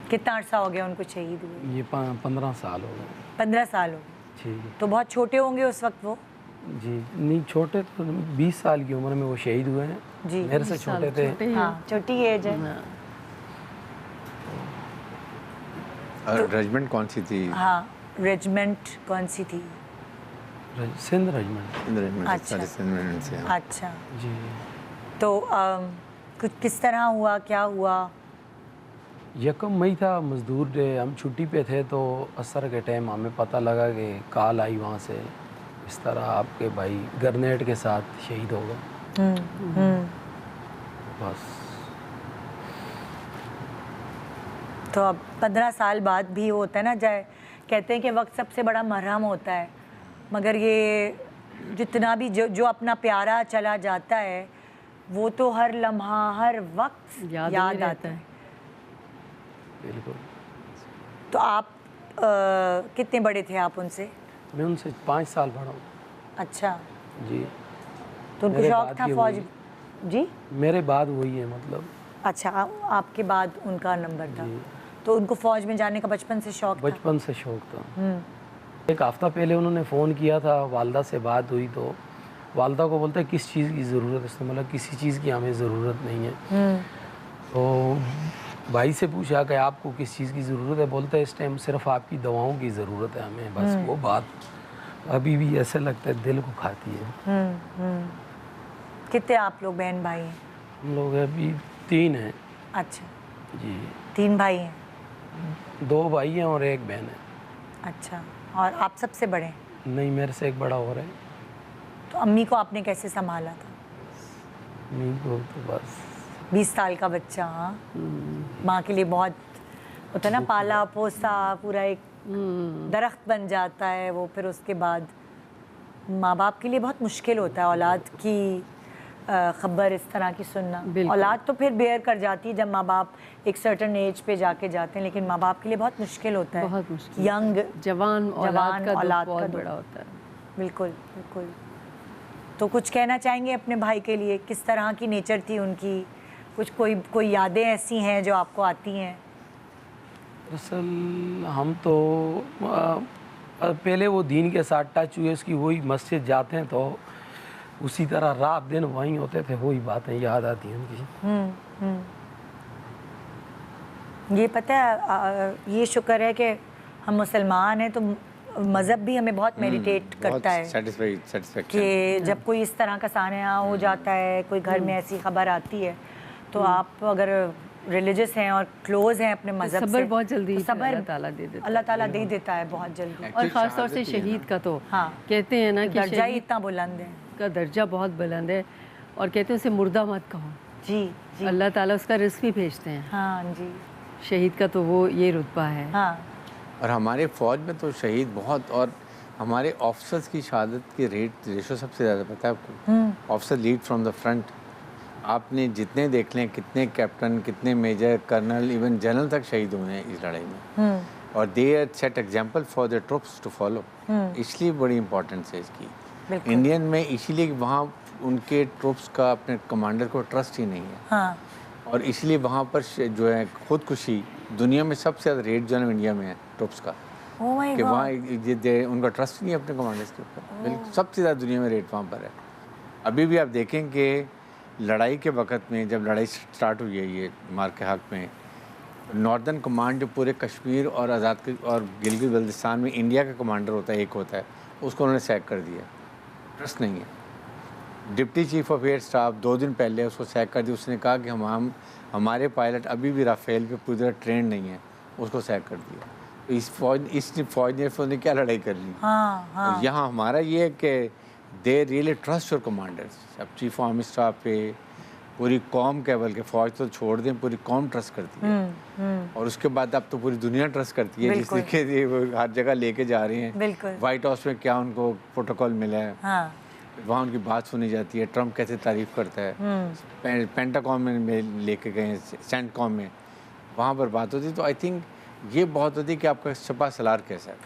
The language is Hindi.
कितना अर्सा हो गया उनको शहीद हुए? ये 15 साल हो गए। 15 साल हो गए। जी तो बहुत छोटे होंगे उस वक्त वो? जी नहीं, छोटे तो 20 साल की उम्र में वो शहीद हुए हैं। जी, मेरे से छोटे थे। हाँ, छोटी एज है। रेजिमेंट कौन सी थी? हाँ, रेजिमेंट कौन सी थी? सिंध रेजिमेंट। सिंध रेजिमेंट। अच्छा। सारे सिंध रेजिमेंट से। हाँ। अच्छा, जी। तो कुछ किस तरह हुआ, क्या हुआ? 1 मई था, मजदूर डे। हम छुट्टी पे थे तो असर के टाइम हमें पता लगा कि कॉल आई वहाँ से, इस तरह आपके भाई ग्रेनेड के साथ शहीद हो गए। बस। तो अब 15 साल बाद भी होता है ना, जाए कहते हैं कि वक्त सबसे बड़ा मरहम होता है, मगर ये जितना भी जो अपना प्यारा चला जाता है वो तो हर लम्हा हर वक्त याद आता है। बिल्कुल। तो आप कितने बड़े थे आप उनसे? मैं उनसे 5 साल बड़ा हूँ। अच्छा। जी। तो उनको मेरे शौक बाद था ये फौज? वही- जी, मेरे बाद वही है मतलब। अच्छा, आपके बाद उनका नंबर था। जी। तो उनको फौज में जाने का बचपन से शौक था? बचपन से शौक था। 1 हफ्ता पहले उन्होंने फ़ोन किया था, वालदा से बात हुई तो वालदा को बोलता है किस चीज़ की ज़रूरत है? उसने बोला किसी चीज़ की हमें ज़रूरत नहीं है। तो भाई से पूछा कि आपको किस चीज़ की ज़रूरत है? बोलता है इस टाइम सिर्फ आपकी दवाओं की ज़रूरत है हमें। बस वो बात अभी भी ऐसे लगता है दिल को खाती है। कितने आप लोग बहन भाई हैं? हम लोग अभी 3 हैं। अच्छा, जी। 3 भाई हैं। 2 भाई हैं और 1 बहन है। अच्छा, और आप सबसे बड़े हैं? नहीं, मेरे से एक बड़ा और है। तो अम्मी को आपने कैसे संभाला था? नहीं को तो बस 20 साल का बच्चा, हाँ, माँ के लिए बहुत होता है ना, पाला पोसा पूरा एक दरख्त बन जाता है वो। फिर उसके बाद माँ बाप के लिए बहुत मुश्किल होता है औलाद की खबर इस तरह की सुनना। औलाद तो फिर बेयर कर जाती है जब माँ बाप एक सर्टन एज पे जाके जाते हैं, लेकिन माँ बाप के लिए बहुत मुश्किल होता है। बहुत मुश्किल। यंग जवान औलाद का औलाद बहुत दुख। बड़ा होता है। बिल्कुल बिल्कुल। तो कुछ कहना चाहेंगे अपने भाई के लिए? किस तरह की नेचर थी उनकी? कुछ कोई यादें ऐसी हैं जो आपको आती हैं? दरअसल हम तो पहले वो दीन के साथ टच हुए, उसकी वही मस्जिद जाते हैं तो उसी तरह रात दिन वहीं होते थे, वही बातें याद आती हैं उनकी। ये पता है, ये शुक्र है कि हम मुसलमान हैं तो मज़हब भी हमें बहुत मेडिटेट करता है सेटिस्फैक्शन कि जब कोई इस तरह का सान्या हो जाता है, कोई घर में ऐसी खबर आती है, तो आप अगर रिलीजियस हैं और क्लोज हैं अपने मज़हब से, सबर बहुत जल्दी तो सबर अल्लाह ताला दे देता है। अल्लाह ताला दे देता है बहुत जल्दी। और ख़ास तौर से शहीद का तो हाँ, कहते हैं ना कि दर्जा ही शहीद इतना बुलंद है। का दर्जा बहुत बुलंद है, और कहते हैं उसे मुर्दा मत कहो। जी जी, अल्लाह ताला उसका रिस्क भी भेजते हैं। हाँ जी, शहीद का तो वो ये रुतबा है। हाँ। और हमारे फ़ौज में तो शहीद बहुत, और हमारे ऑफिसर्स की शहादत के रेशो सबसे ज़्यादा पता है आपको? Officer lead from the front. आपने जितने देख लें, कितने कैप्टन, कितने मेजर, कर्नल, इवन जनरल तक शहीद हुए हैं इस लड़ाई में। और they set example for the troops to follow. इसलिए बड़ी इंपॉर्टेंस है इसकी इंडियन में, इसीलिए वहाँ उनके ट्रुप्स का अपने कमांडर को ट्रस्ट ही नहीं है। हाँ। और इसलिए वहाँ पर जो है खुदकुशी दुनिया में सबसे ज़्यादा रेट जो है इंडिया में है ट्रुप्स का। Oh my कि God। वहाँ उनका ट्रस्ट नहीं है अपने कमांडर्स के ऊपर। बिल्कुल सबसे ज़्यादा दुनिया में रेट वहाँ पर है। अभी भी आप देखें कि लड़ाई के वक्त में, जब लड़ाई स्टार्ट हुई है ये मार के हक में, नॉर्दर्न कमांड जो पूरे कश्मीर और आज़ाद और गिलगित बल्तिस्तान में इंडिया का कमांडर होता है, एक होता है, उसको उन्होंने सैक कर दिया। ट्रस्ट नहीं है। Deputy chief of air staff 2 दिन पहले उसको सैक कर दिया। उसने कहा कि हम हमारे पायलट अभी भी राफेल पे पूरी तरह ट्रेन नहीं है, उसको सैक कर दिया। तो इस फौज ने क्या लड़ाई कर ली? हाँ, हाँ। तो यहाँ हमारा ये है कि they really trust your commanders. अब चीफ ऑफ आर्मी स्टाफ पे पूरी कौम के, बल्कि फ़ौज तो छोड़ दें, पूरी कौम ट्रस्ट करती है। और उसके बाद अब तो पूरी दुनिया ट्रस्ट करती है, जिस तरीके से वो हर जगह लेके जा रहे हैं। वाइट हाउस में क्या उनको प्रोटोकॉल मिला है, हाँ। वहाँ उनकी बात सुनी जाती है। ट्रम्प कैसे तारीफ़ करता है, पेंटाकॉम में लेके गए, सेंटकॉम में, वहाँ पर बात होती है। तो आई थिंक ये बहुत होती है कि आपका छपा सलार कैसा है।